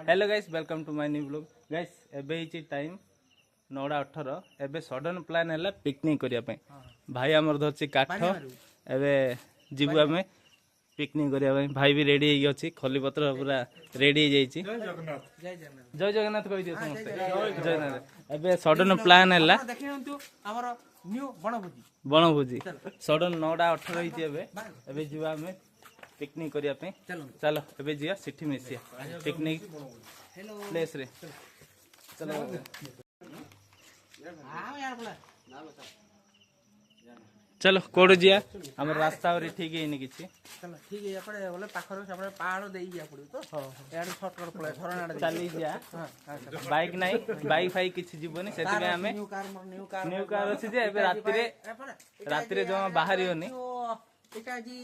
Hello guys welcome to my new vlog guys एबे ही time 9:18 एबे सडन प्लान है पिकनिक करिया पे भाई हमर धरची काठ एबे जीवु हमें पिकनिक करिया पे भाई भी रेडी हो अछि खली पत्र पूरा रेडी हो जाईची जय जगन्नाथ कहि दियो समस्त जय जगन्नाथ एबे सडन प्लान है देखियंतु हमर न्यू बनभोजी सडन 9:18 हिची एबे जीवा हमें पिकनिक करिया पे चलो एबे जिया सिटी मिसिया पिकनिक प्लेस रे चलो चलो कोड जिया हमर रास्ता और ठीक है नि किछि चलो ठीक है एपड़े बोले पाखर सेपड़े पहाड़ देई जिया पड़ी तो एड शॉर्टकट पळे झरना चली जिया बाइक नहीं बाइक फाई किछि जीवनी सेति में हमें न्यू कार अछि जे एबे रात्रि जो बाहरी होनी एटा जी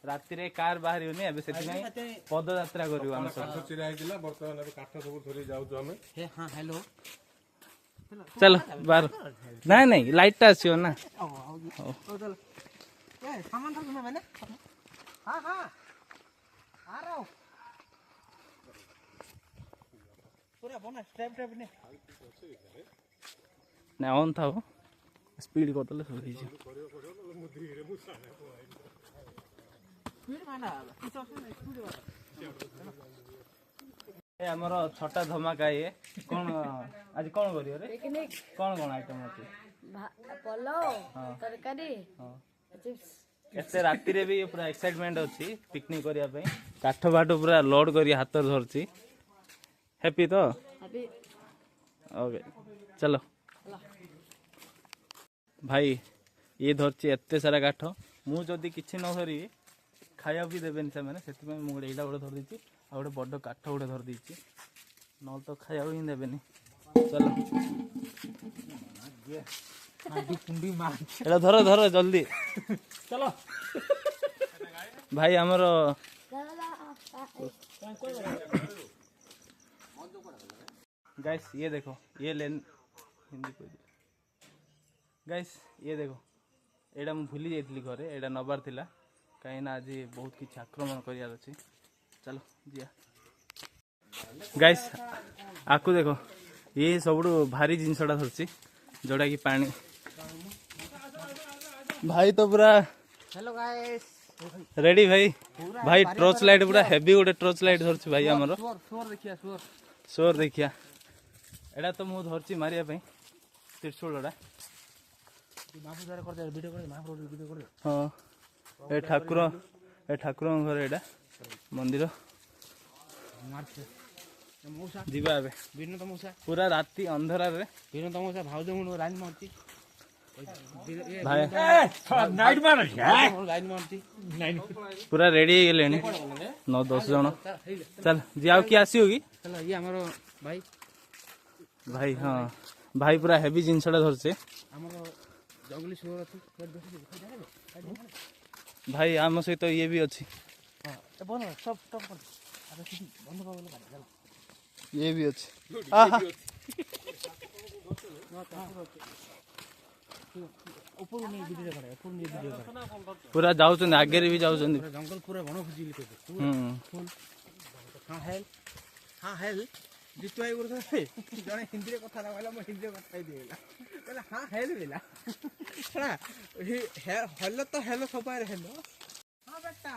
राति रे कार बाहरी होनी एबे सेति में पद यात्रा करियो हम सब चिरा हिला वर्तमान एबे काठ सब धरि जाउ जो हमें हे हां हेलो चलो बार नहीं नहीं लाइट टा आछियो ना ओ चल ए सामान धर में हां हां आ रहा हूं पूरा बना स्टेप ने ना ऑन था वो स्पीड को तले सही छै स्पीड माना किछ असुविधा स्पीड वाला ए हमर छोटा धमाका ये कोन आज कोन करियो रे पिकनिक कोन आइटम अछि पोलाव तरकारी चिप्स एते राति रे भी पूरा एक्साइटमेंट अछि पिकनिक करिया पे काठ बाटो पूरा लोड करी हाथ धरछि हैप्पी तो हैप्पी ओके चलो भाई ये धरछि एते सारा काठ मु जदी किछि न धरि खाया भी देबेन से माने सेति में मु एडा बड़ धर दिछि आ गोटे बड़ काठ गोटे धर देछि न तो खाया ही देबेनी चलो कुंडी मार एडा धर धर जल्दी चलो भाई हमरो गाइस ये देखो ये लेन हिंदी को गाइस ये देखो एडा मु भूली जाइतली घरे एडा नबार थिला कहीं ना आज बहुत किसी आक्रमण करियार अछि चलो जिया गाइस आकु देखो ये सबुठु भारी जिनसटा धरछि जोड़ा कि पानी भाई तो पूरा हेलो गाइस रेडी भाई भाई टॉर्च लाइट पूरा हेवी गोटे टॉर्च लाइट धरछि भाई हमरो सोर देखिया एडा तो मु धरछि मारिया पे त्रिशूलडा माफु दारे कर दे वीडियो कर माफु वीडियो कर हां ए ठाकुर घर एडा मंदिर जीवा बे बिनो तमोसा पूरा राती अंधारा रे बिनो तमोसा भाउज मुनो लाइन मारती भाई नाइट मार लाइन मारती पूरा रेडी हो गेलेनी 9-10 जन चल जी आउ की आसी होगी चलो ये हमरो भाई भाई हां भाई पूरा हेवी जिनसडा धरছে हमरो जंगली सुअर अछि भाई आम सहित तो ये भी अच्छी हां बोल सब टॉप कर अरे बंद बाबू चल ये भी अच्छी आहा ऊपर नहीं वीडियो कर ऊपर नहीं वीडियो कर पूरा जाउछन आगे रे भी जाउछन जंगल पूरा बण खुजी लिखे फुल हां हेल जितुआई गुरु जने हिंदी रे कथा कहला म हिंदी रे कथा देला कहला हां हेल बेला छड़ा हेलो तो हेलो सबार हेलो हां बेटा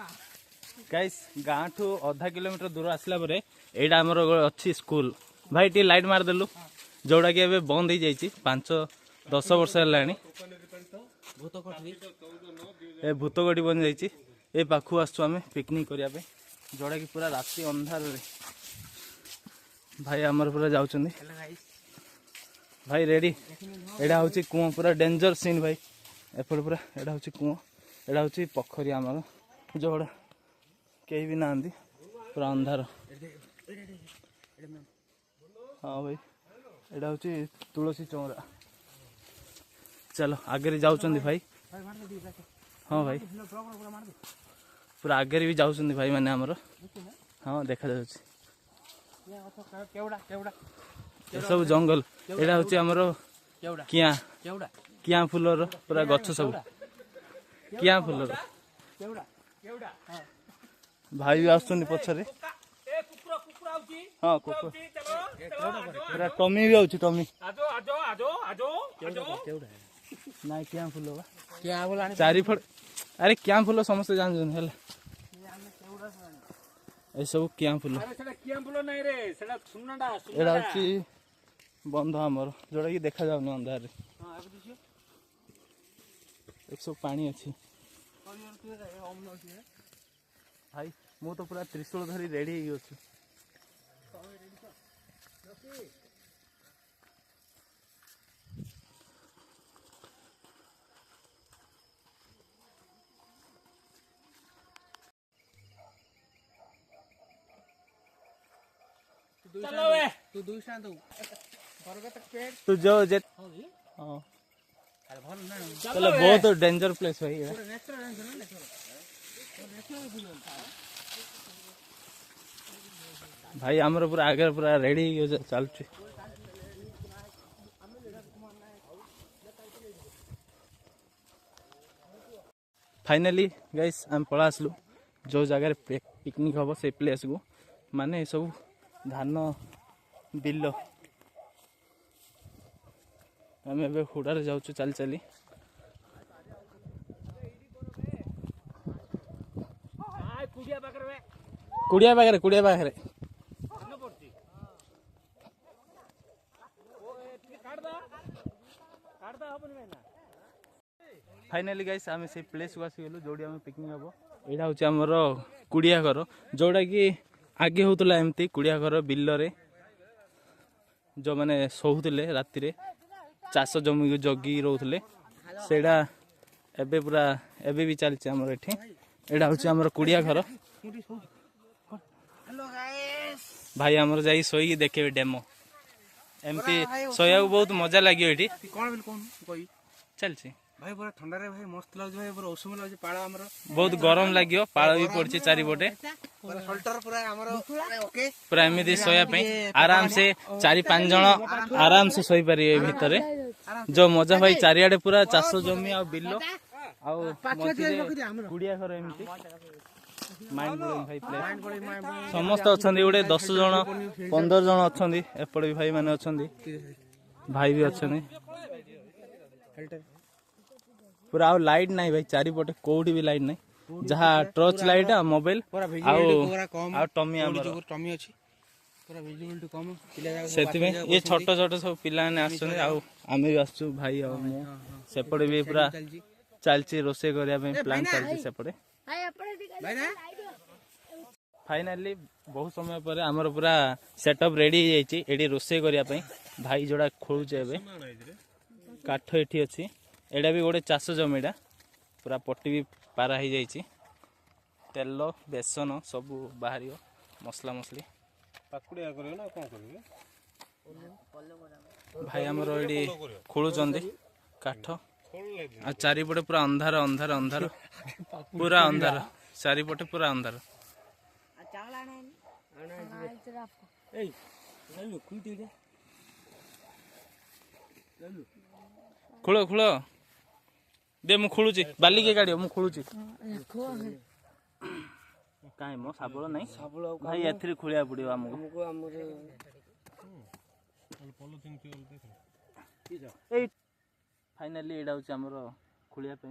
गाइस गाँ ठू आधा किलोमीटर दूर आसला परे एडा हमर अच्छी स्कूल भाई टी लाइट मार देलु जोड़ा कि एबे बंद हो जाईची 5-10 वर्ष हेलानी ए भूतगड़ी बन जाईची ए पाखु आसु हमें पिकनिक करिया पे जोड़ा कि पूरा राती अंधार रे भाई हमर पूरा जाउछन भाई रेडी एडा होची कुआं पूरा डेंजर सीन भाई एपड़ पूरा एडा होची कुआं एडा होची पोखरी हमर जोड़ा कहीं भी ना आंदी पूरा अंधार हाँ भाई एडा होची तुलसी चौरा चलो आगे जाउछन भाई हाँ भाई पूरा आगे भी जाउछन भाई माने हमर हाँ देखा जाउछि सब जंगल एडा होची हमर किया फुलर पूरा गछ सब किया फुलर भाई भी आसुनी पछरे ହଁ କୋକୋ ପୁରା ଟମି ବି ଅଛି ଟମି ନାଇଁ କିଆଁ ଫୁଲ ବା ଚାରି ଫଳ ଆରେ କିଆଁ ଫୁଲ ସମସ୍ତେ ଜାଣିଛନ୍ତି ହେଲା ଏସବୁ କିଆଁ ଫୁଲ ଏଇଟା ହଉଛି ବନ୍ଧ ଆମର ଯୋଉଟା କି ଦେଖାଯାଉନି ଅନ୍ଧାରରେ ଏସବୁ ପାଣି ଅଛି ଭାଇ ମୁଁ ତ ପୁରା ତ୍ରିଶୂଳ ଧରି ରେଡି ହେଇକି ଅଛି तू दूसरा दो बरगद पेड़ तू जो जे हाँ अरे भल ना चलो बहुत डेंजर प्लेस भाई ये। भाई आमर पूरा आगे पूरा रेडी चलुची फाइनाली गाइस आम पला आसलु जो जगह पिकनिक हम से प्लेस को माने सब धान बिल आम ए हुड़ारे जाऊँ चली चली कुड़िया पाखे फाइनाली गाइस आम से प्लेस को आसीगलु जोड़ी आम पिकनिक हम यहाँ हूँ आमर कुड़िया घर जोड़ा कि आगे होता एमती कुड़िया घर बिल जो मैंने शोले राति चाष जमी जगी रोते सेटा एबे पूरा एबे भी चलती आमर एठी एटा हूँ आमर कुड़िया घर भाई आमर जाई सोई देखे डेमो एमती सोया बहुत मजा लगे ये कौन बिल कौन कोई चलती भाई पूरा ठंडा रे भाई मस्त लागे भाई पूरा उषुम लागे पाळ हमर बहुत गरम लगियो पाळ भी पड़ची चारिपटे पूरा शोल्डर पूरा हमर ओके पूरा एमिति सोया पे आराम से 4-5 जण आराम से सोई पारी ए भितरे जो मजा भाई चारियाडे पूरा चाष जमी आ बिल्लो आ गुड़िया घर एमिति माइंड ब्लोइंग भाई प्लेस समस्त अछंदी उडे 10 जण 15 जण अछंदी एपड़ भी भाई माने अछंदी भाई भी अछंदी पूरा आउ लाइट नहीं भाई चारिपटे कोठी भी लाइट नहीं जहाँ टॉर्च लाइट आ मोबाइल आ टमी हमर टमी अछि पूरा विजिबिलिटी कम पिला जाग सेति में ये छोट छोट सब पिला ने आछन आ आमे भी आछू भाई आ मो सेपड़े भी पूरा चलची रोसे करिया पे प्लान चलची सेपड़े भाई ना फाइनली बहुत समय पर हमर पूरा सेटअप रेडी हो जाइछि एडी रोसे करिया पे भाई जोड़ा खोलुचे एबे काठ एठी अछि एटा भी गोटे चाष जमीटा पूरा पट्टी भी पारा हो जाइए तेल बेसन सब बाहर मसला मसली पाकुड़िया करियो ना कोन करियो भाई हमर एडी खोलुचंदी काठ आ चारिपटे पूरा अंधार अंधार अंधार पूरा अंधार चारिपटे पूरा अंधार खोल खोल दे मु खोलुची बाली के गाड़ी मु खोलुची काई मो साबळ नाही भाई एथरी खोलिया पड़ियो हमको ए फाइनली एडा होची हमर खोलिया पे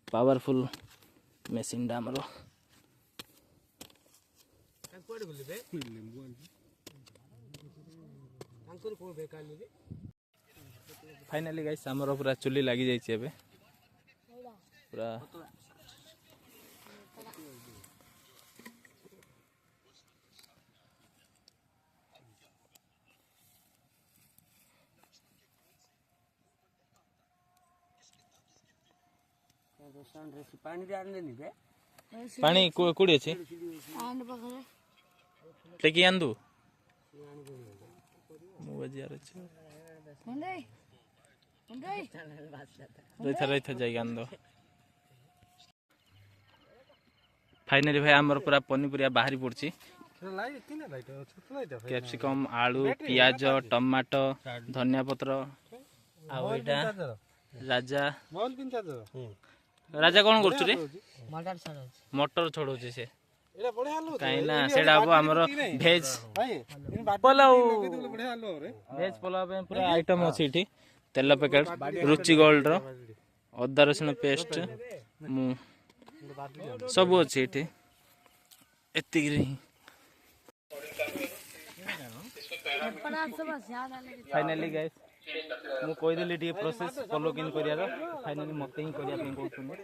पावरफुल मशीन डा हमर कोड गुलिबे लेंबू अंकुर को बेकार नी फाइनली गाइस हमर पूरा चुली लागी जाई छै एबे पूरा पानी कोडी अछि आंड बखरे टेकी आंदू मु बजियार अछि मुंडे मुंडे रही जाई आंदो फाइनली भाई हमर पूरा पनीपुरिया बाहरी पड़छि कैप्सिकम आलू पियाज टमाटो धनिया पत्र आ एटा राजा राजा कौन करछु रे मटर छोड़ौछि से ଏଇଟା ବଢିଆ ଆଲୁ କାହିଁକି ନା ସେଇଟା ହବ ଆମର ଭେଜ୍ ପଲାଉ ବଢିଆ ଆଲୁ ରେ ଭେଜ୍ ପଲାଉ ପାଇଁ ପୁରା ଆଇଟମ୍ ଅଛି ଏଠି। ତେଲ ପ୍ୟାକେଟ୍, ରୁଚି ଗୋଲ୍ଡର, ଅଦା ରସୁଣ ପେଷ୍ଟ, ସବୁ ଅଛି ଏଠି। ଏତିକିରେ ହିଁ ଫାଇନାଲି ଗାଇସ୍ ମୁଁ କହିଦେଲି ଟିକେ ପ୍ରୋସେସ୍ ଫଲୋ କେମିତି କରିବାର। ଫାଇନାଲି ମୋତେ ହିଁ କରିବା ପାଇଁ କହୁଛନ୍ତି।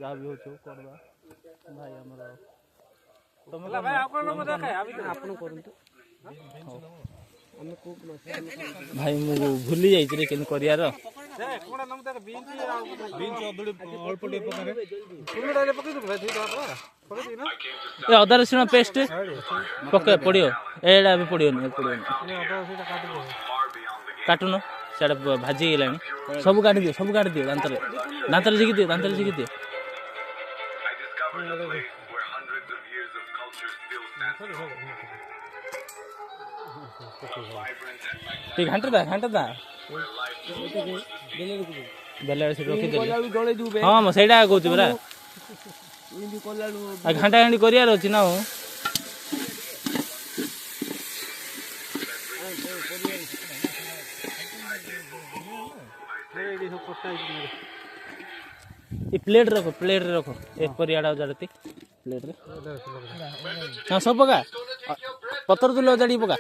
ଯାହା ବି ହଉଛି କରିବା ଭାଇ ଆମର। ଆପଣ କରନ୍ତୁ ଭାଇ ମୁଁ ଭୁଲି ଯାଇଛି ରେ କେମିତି କରିବାର। ଏ ଅଦା ରସୁଣ ପେଷ୍ଟ ପକେଇ ପଡ଼ିବ। ଏଇଟା ଏବେ ପଡ଼ିବନି କାଟୁନ ସେଇଟା ଭାଜି ହେଇଗଲାଣି। ସବୁ କାଟିଦିଅ ଦାନ୍ତରେ ଝିକି ଦିଅ। ଟିକେ ଘାଣ୍ଟଦା ବେଲାରେ ସେଠି ରଖିଦେଲି। ହଁ ମୁଁ ସେଇଟା କହୁଛି ପରା। ଘାଣ୍ଟା ଘାଣ୍ଟି କରିବାର ଅଛି ନା ଆଉ। ଏ ପ୍ଲେଟ୍ରେ ରଖ ଏ ପରିବାଟା ଅଜାଡ଼ତି ପ୍ଲେଟ୍ରେ। ହଁ ସବୁ ପକା ପତ୍ର ତୁଲେ ଅଜାଡ଼ିକି ପକା।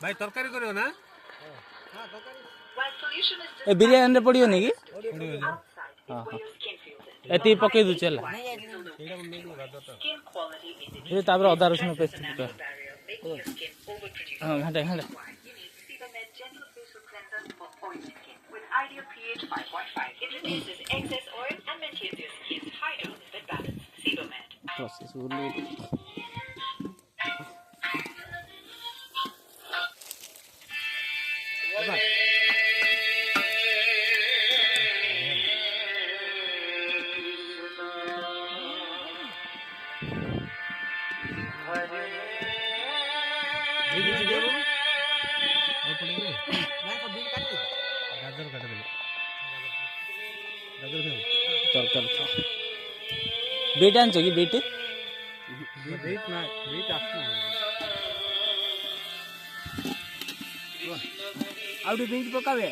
ଭାଇ ତରକାରୀ କରିବ ନା ଏ ବିରିୟାନୀରେ ପଡ଼ିବନି କି? ହଁ ଏତିକି ପକେଇ ଦେଉଛି ହେଲା। ତାପରେ ଅଦା ରସୁଣ ପେଷ୍ଟ ପକା। ହଁ ଘାଣ୍ଟେ ତରକାରୀ ବିଟ୍ ଆଣିଛ କି? ବିଟ୍ ଆଉ ଟିକେ ବିଟ୍ ପକାବେ।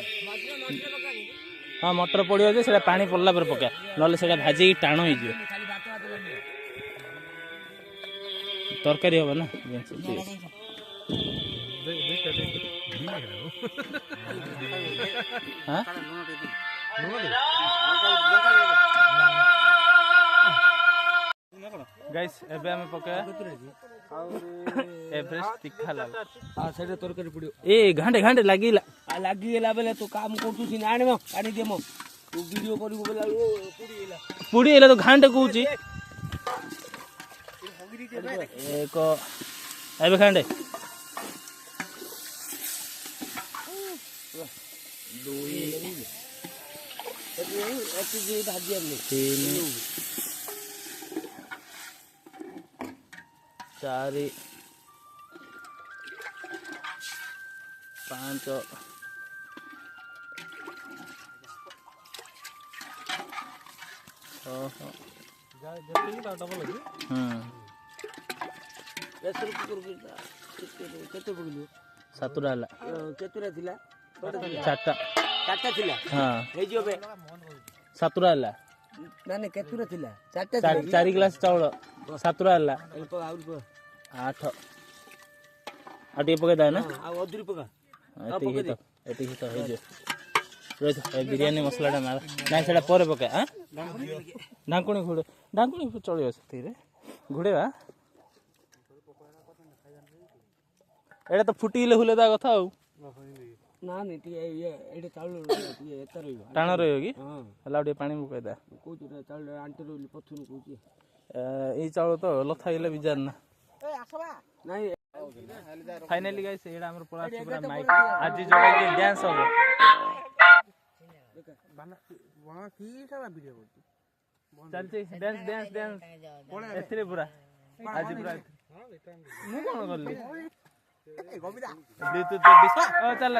ହଁ ମଟର ପଡ଼ିବ ଯେ ସେଇଟା ପାଣି ପଡ଼ିଲା ପରେ ପକା, ନହେଲେ ସେଇଟା ଭାଜିକି ଟାଣ ହେଇଯିବ। ତରକାରୀ ହବ ନା ଗାଇସ୍। ଏବେ ଆମେ ପକେଇବା ଏଭରେଷ୍ଟ ତିଖା ଲାଲ। ସେଇଟା ତରକାରୀ ପଡ଼ିବ। ଏ ଘାଣ୍ଟେ ଲାଗିଗଲା ବେଲେ ତୁ କାମ କରୁଛୁ ସିନା ଆଣିବ ପାଣି ଦିଅ ମୋ ତୁ ଭିଡ଼ିଓ କରିବୁ ବେଲା ପୁଡ଼ି ହେଲେ ତ ଘାଣ୍ଟେ କହୁଛି। ଏକ ଏବେ ଘାଣ୍ଟେ 2 3 4 5 କେତେ ପକେଇଲୁ? 7ଟା ହେଲା। କେତେଟା ଥିଲା? 4ଟା ଥିଲା। ହଁ ହେଇଯିବ ବେ 7ଟା ହେଲା। ନା କେତେଟା ଥିଲା? 4ଟା 4 ଗ୍ଲାସ୍ ଚାଉଳ 7ଟା ହେଲା। ଆହୁରି 8 ଆଉ ଟିକେ ପକେଇଦବା ନା? ଆଉ ଅଧୁରି ପକା। ଏତିକି ତ ହେଇଯିବ। ବିରିୟାନୀ ମସଲାଟା ମାର ନାଇଁ ସେଇଟା ପରେ ପକା। ଢାଙ୍କୁଣି ଚଳିବ ସେଥିରେ ଘୋଡ଼େଇବା। ଏଇଟା ତ ଫୁଟିଲେ ହୁଲେ ତା କଥା ଆଉ। ନା ଟିକେ ଏଇଟା ଚାଉଳ ଟିକେ ଏତେ ରହିବ। ଟାଣ ରହିବ କି? ହେଲା ଟିକେ ପାଣି ପକେଇଦା। କହୁଛୁ ଚାଉଳ ଆଣ୍ଟି ରହିଲି ପଥର କହୁଛି। ଏଇ ଚାଉଳ ତ ଲଥା ହେଇଗଲେ ବିଜାର ନା। ନାଇଁ ଫାଇନାଲି ଗାଇସ୍ ଏଇଟା ଆମର ପଳା ପୁରା ମାଇକ୍ ଆଜି ଯୋଉଟା ଡ୍ୟାନ୍ସ ହବ। ଚାଲିଛି ଡ୍ୟାନ୍ସ ଏଥିରେ ପୁରା ଆଜି ପୁରା ମୁଁ କଣ କଲି? ଚାଲ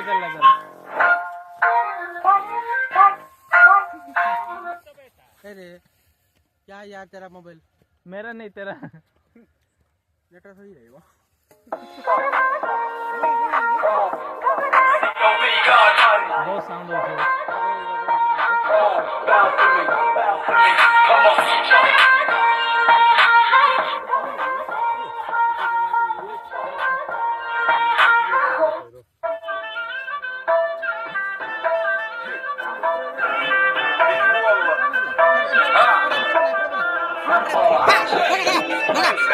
क्या यार तेरा मोबाइल मेरा नहीं तेरा। যেটা সহি রহিব बहुत साउंड होता है।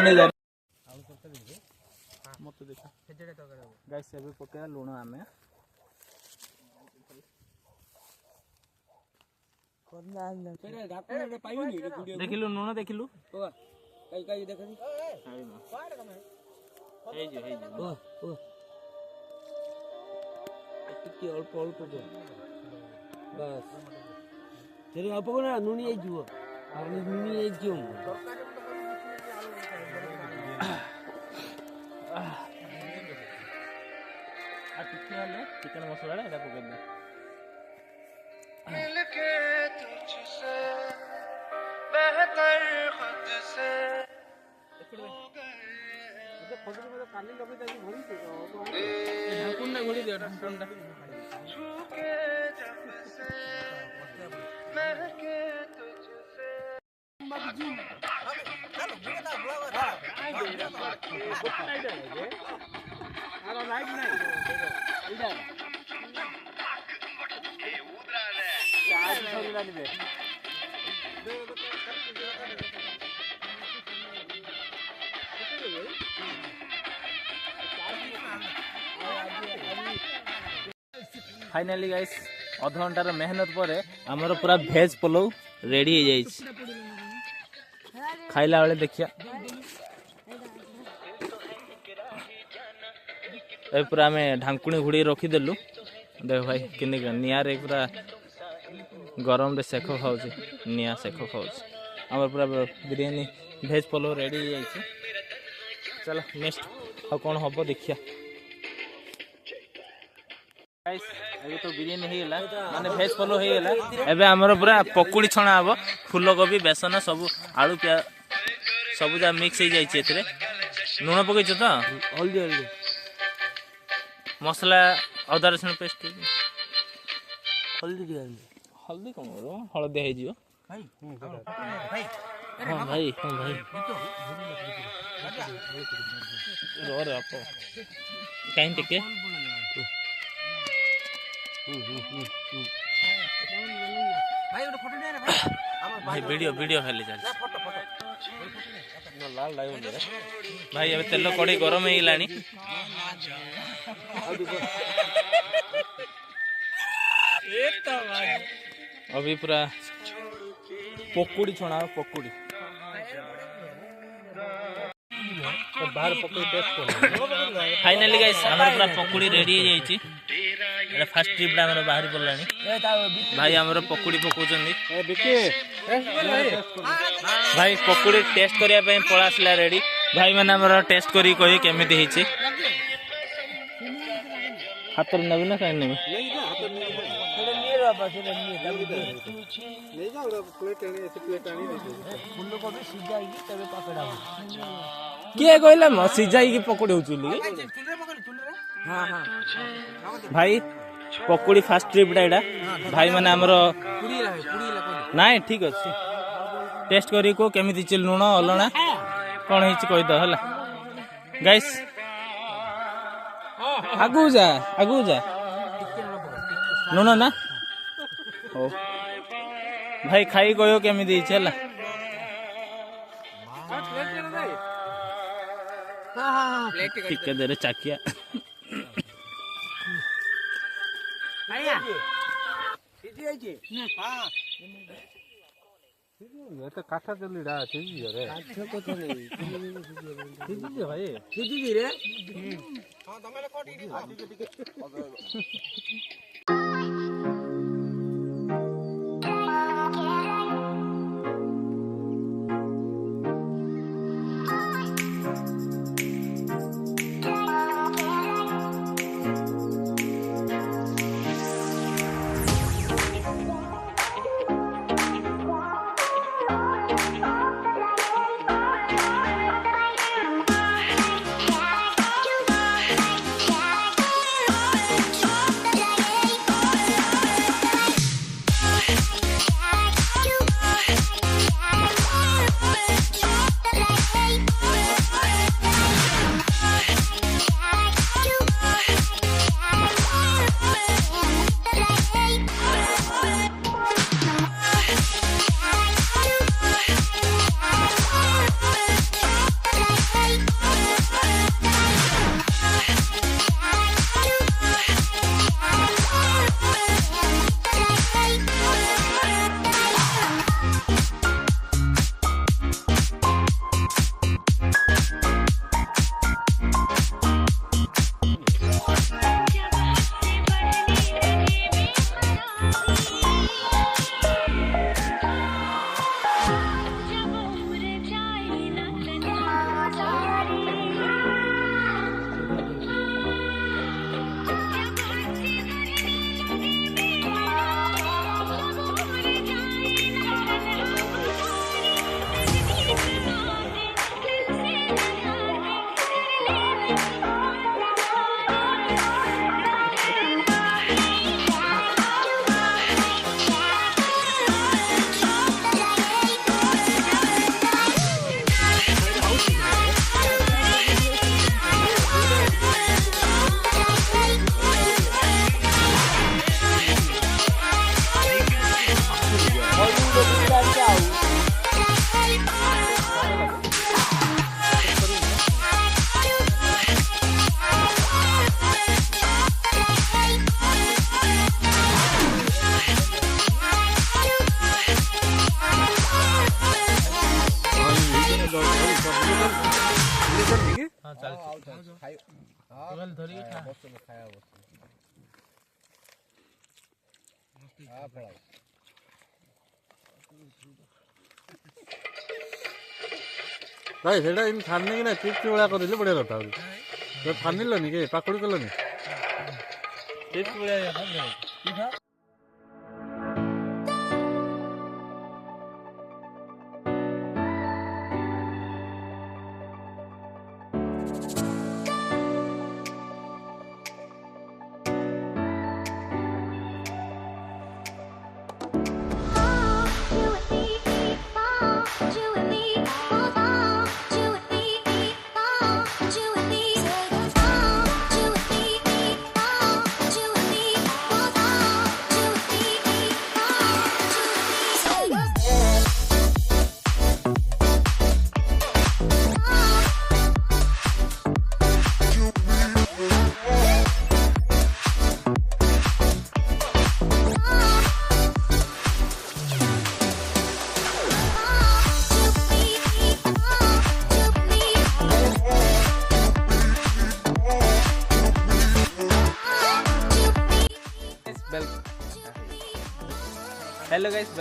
नहीं जाने जा मत देखा गाइस ଏବେ ପକେଇବା ଲୁଣ ଆମେ ଦେଖିଲୁ ଲୁଣ ଦେଖିଲୁ ଅଳ୍ପ ଅଳ୍ପ ବାସ୍ ସେଠି ଅଳ୍ପ କଣ ନୁଣି ହେଇଯିବ ନୁଣି ହେଇଯିବ चिकन मसला এটা পকেই দে ढाकुंडा घोड़ी दे ढाकुंडा फाइनाली गाइस अध घंटार मेहनत पर आमर पूरा भेज पुलाव रेडी हो जाए खाइला बेले देखिया ए पूरा आम ढांकुणी घोड़ी रखीदेलु देख भाई कि निआरे पूरा गरम रे सेख खाऊँ निआ सेख खाऊँ आम पूरा बिरयानी भेज पुलाव रेडी हो जाए चलो नेक्स्ट कौन हम देखिया अभी तो बिरयानी हो गला माने भेज पुलाव हो गला एबे हमर पूरा पकुड़ी छणा हबो फूलकोबी बेसन सब आलू प्याज सब जा मिक्स हो जाई एथरे लूण पकईछ तो हल्दी हल्दी मसला अदा रसुण पेस्ट हल्दी दिया हल्दी कौन करो हलदी हो जियो ভাই हाँ भाई हाँ भाई रो रे आप कहीं टिके ভাই ওটা ফটো নিয়ে রে ভাই আমার भाई वीडियो वीडियो खाली चल ফটো ফটো लाल लाइव भाई अब तेल कड़े गरम हो गलानी अभी पूरा पकोड़ी छणा पकोड़ी बाहर पकोड़ी टेस्ट कर फाइनली गाइस हमर पूरा पकोड़ी रेडी हो जाईची एटा फर्स्ट ट्रिप ला हमर बाहर पड़लानी भाई हमर पकोड़ी पकोचंदी भाई पकोड़ी टेस्ट करिया पे पळासला रेडी भाई माने हमर टेस्ट करी कहि केमिति हिची हातर नबी ना काई नबी किए कहला म सिजाई की पकोड़ी होचुली हां हां भाई पकोड़ी फास्ट ट्रिप एटा भाई माने हमर পুড়ি नाइ ठीक अछि टेस्ट करी को केमिति छि लुण अलणा कोन हिच कहि द हला गाइस आगु जा लुण ना हो भाई खाई कहियो केमिति छि हला टिके दे रे चाकिया ভাইয়া সিজি হইছে হ্যাঁ ଏତେ କାଠ ଚଲିଟା ସିଝିଯିବ ରେ କାଠ କଥା ନାହିଁ ସିଝିଯିବ ଭାଇ ସିଝିଛି ରେ ହଁ ତମେ ଲୋକ ଟିକେ ହଁ ଚାଲିଛି ଧରିକି ଖା ଭାଇ ସେଇଟା ଏମିତି ଛାଣିନି କି ନା ଚିପ୍ସ ଭଳିଆ କରିଲେ ବଢିଆ କଥା ହଉଛି ଛାଣିଲନି କି ପାକୁଡି କଲନି ଚିପ୍ସ ଭଳିଆ हेलो गाइस